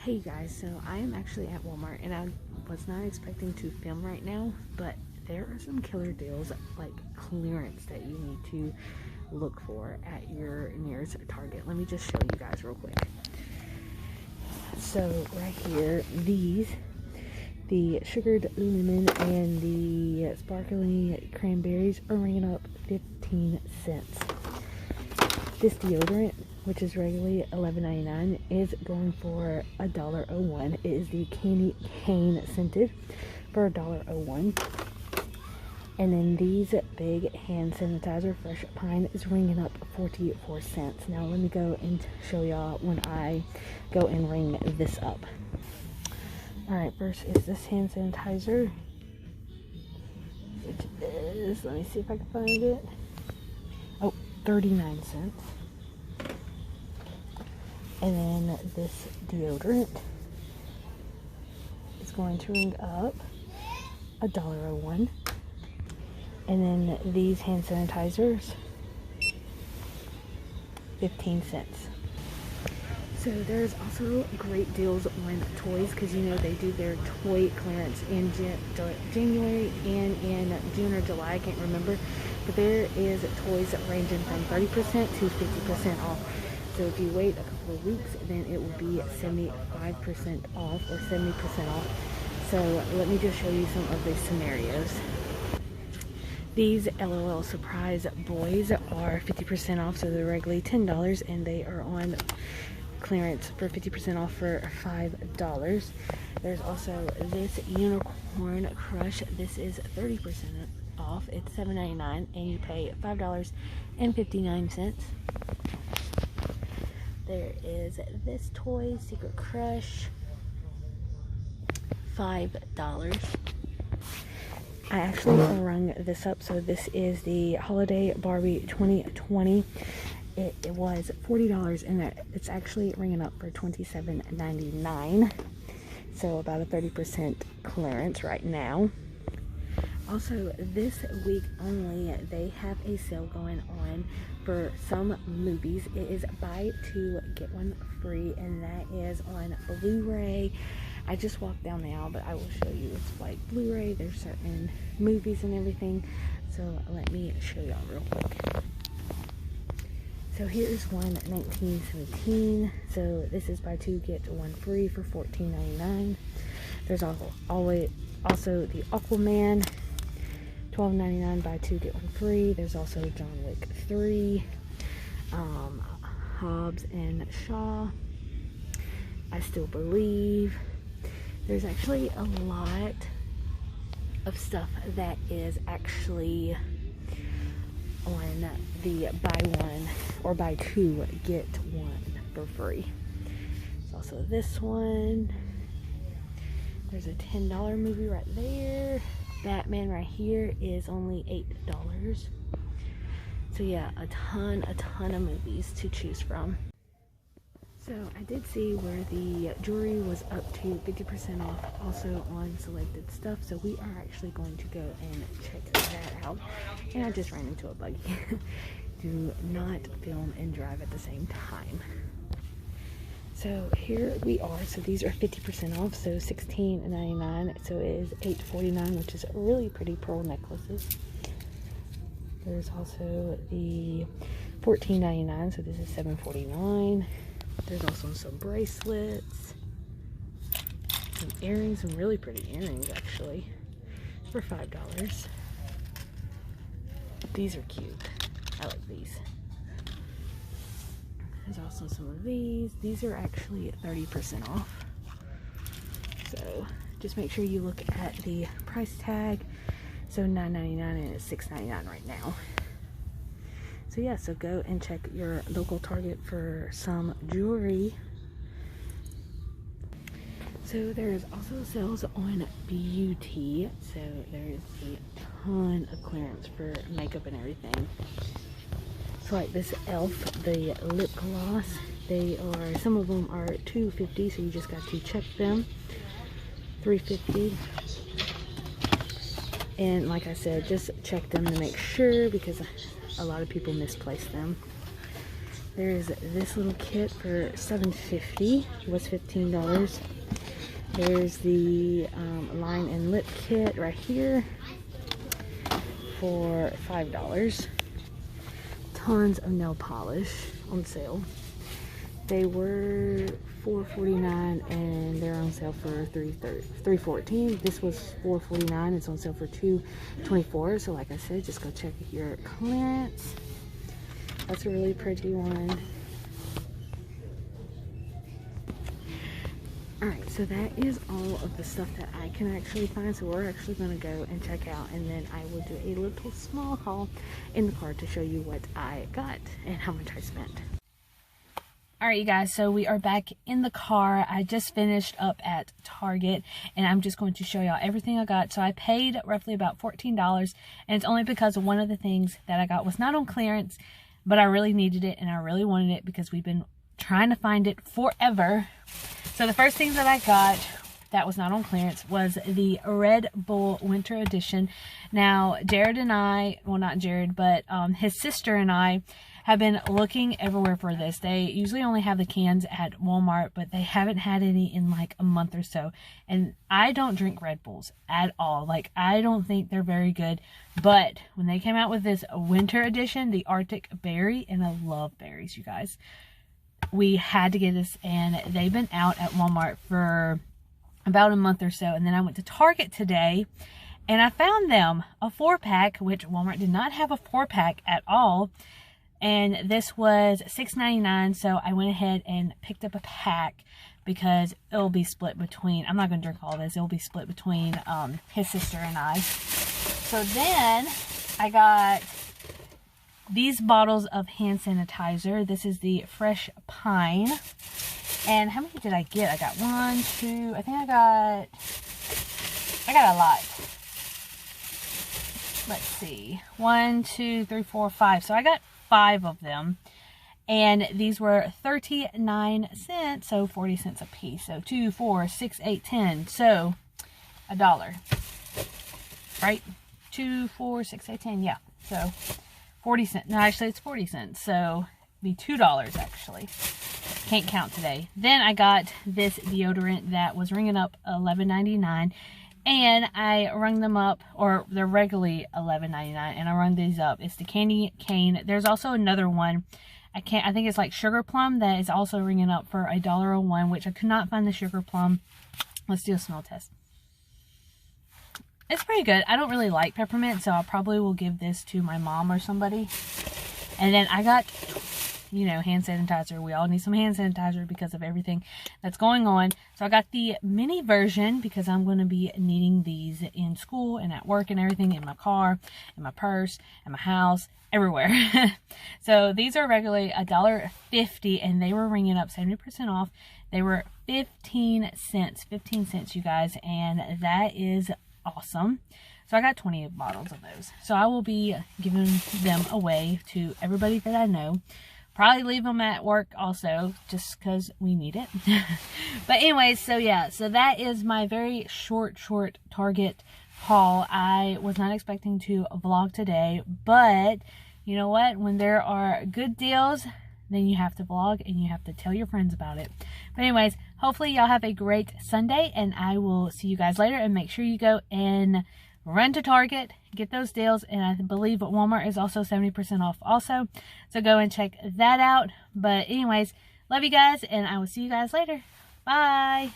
Hey guys, so I am actually at Walmart and I was not expecting to film right now, but there are some killer deals, like clearance, that you need to look for at your nearest Target. Let me just show you guys real quick. So right here, the sugared lemon and the sparkling cranberries are ringing up 15 cents. This deodorant, which is regularly $11.99, is going for $1.01. It is the candy cane scented for $1.01. And then these big hand sanitizer, Fresh Pine, is ringing up 44 cents. Now let me go and show y'all when I go and ring this up. Alright, first is this hand sanitizer, which is, let me see if I can find it. Oh, 39 cents. And then this deodorant is going to ring up $1.01. And then these hand sanitizers, 15 cents. So there's also great deals on toys, because you know they do their toy clearance in January and in June or July, I can't remember. But there is toys ranging from 30% to 50% off. So if you wait a couple of weeks, then it will be 75% off or 70% off. So let me just show you some of the scenarios. These LOL Surprise Boys are 50% off, so they're regularly $10, and they are on clearance for 50% off for $5. There's also this Unicorn Crush. This is 30% off. It's $7.99, and you pay $5.59. There is this toy, Secret Crush, $5. I actually rung this up. So this is the Holiday Barbie 2020. It was $40, and it's actually ringing up for $27.99. So about a 30% clearance right now. Also, this week only, they have a sale going on for some movies. It is buy two, get one free, and that is on Blu-ray. I just walked down the aisle, but I will show you. It's like Blu-ray. There's certain movies and everything. So let me show y'all real quick. So here's one, 1917. So this is buy two, get one free for $14.99. There's also the Aquaman, $12.99, buy two, get one free. There's also John Wick 3, Hobbs and Shaw, I Still Believe. There's actually a lot of stuff that is actually on the buy one or buy two, get one for free. There's also this one. There's a $10 movie right there. Batman right here is only $8. So yeah, a ton of movies to choose from. So I did see where the jewelry was up to 50% off also on selected stuff. So we are actually going to go and check that out. And I just ran into a buggy. Do not film and drive at the same time. So here we are. So these are 50% off. So $16.99. So it is $8.49, which is really pretty pearl necklaces. There's also the $14.99. So this is $7.49. There's also some bracelets, some earrings, some really pretty earrings actually, for $5. These are cute. I like these. There's also some of these. These are actually 30% off. So just make sure you look at the price tag. So $9.99 and it's $6.99 right now. So yeah, so go and check your local Target for some jewelry. So there's also sales on beauty. So there's a ton of clearance for makeup and everything. So like this e.l.f. the lip gloss, some of them are $2.50, so you just got to check them. $3.50. And like I said, just check them to make sure, because a lot of people misplace them. There's this little kit for $7.50. It was $15. There's the line and lip kit right here for $5. Tons of nail polish on sale. They were $4.49 and they're on sale for $3.14. This was $4.49. It's on sale for $2.24. So like I said, just go check your clearance. That's a really pretty one. Alright, so that is all of the stuff that I can actually find. So we're actually going to go and check out, and then I will do a little small haul in the car to show you what I got and how much I spent. Alright, you guys, so we are back in the car. I just finished up at Target, and I'm just going to show y'all everything I got. So I paid roughly about $14, and it's only because one of the things that I got was not on clearance, but I really needed it and I really wanted it because we've been trying to find it forever. So the first thing that I got that was not on clearance was the Red Bull Winter Edition. Now, Jared and I, well, not Jared, but his sister and I have been looking everywhere for this. They usually only have the cans at Walmart, but they haven't had any in like a month or so. And I don't drink Red Bulls at all. Like, I don't think they're very good. But when they came out with this winter edition, the Arctic Berry, and I love berries, you guys, we had to get this, and they've been out at Walmart for about a month or so. And then I went to Target today and I found them a 4-pack, which Walmart did not have a 4-pack at all. And this was $6.99, so I went ahead and picked up a pack because it'll be split between, I'm not going to drink all this, it'll be split between his sister and I. So then I got these bottles of hand sanitizer. This is the Fresh Pine. And how many did I get? I got 1, 2, I think I got a lot. Let's see. 1, 2, 3, 4, 5. So I got 5 of them, and these were 39 cents, so 40 cents a piece. So 2, 4, 6, 8, 10, so $1, right? 2, 4, 6, 8, 10, yeah, so 40 cents. No, actually it's 40 cents, so it'd be $2 actually. Can't count today. Then I got this deodorant that was ringing up $11.99. And I rung them up, or they're regularly $11.99, and I rung these up. It's the Candy Cane. There's also another one. I think it's like Sugar Plum that is also ringing up for $1.01, which I could not find the Sugar Plum. Let's do a smell test. It's pretty good. I don't really like peppermint, so I probably will give this to my mom or somebody. And then I got, you know, hand sanitizer. We all need some hand sanitizer because of everything that's going on. So I got the mini version because I'm going to be needing these in school and at work and everything, in my car, in my purse, in my house, everywhere. So these are regularly $1.50, and they were ringing up 70% off. They were 15 cents, you guys, and that is awesome. So I got 20 bottles of those. So I will be giving them away to everybody that I know. Probably leave them at work also, just because we need it. But anyways, so yeah, so that is my very short Target haul. I was not expecting to vlog today, but you know what? When there are good deals, then you have to vlog and you have to tell your friends about it. But anyways, hopefully y'all have a great Sunday, and I will see you guys later. And make sure you go and run to Target, get those deals, and I believe Walmart is also 70% off also. So go and check that out. But anyways, love you guys, and I will see you guys later. Bye!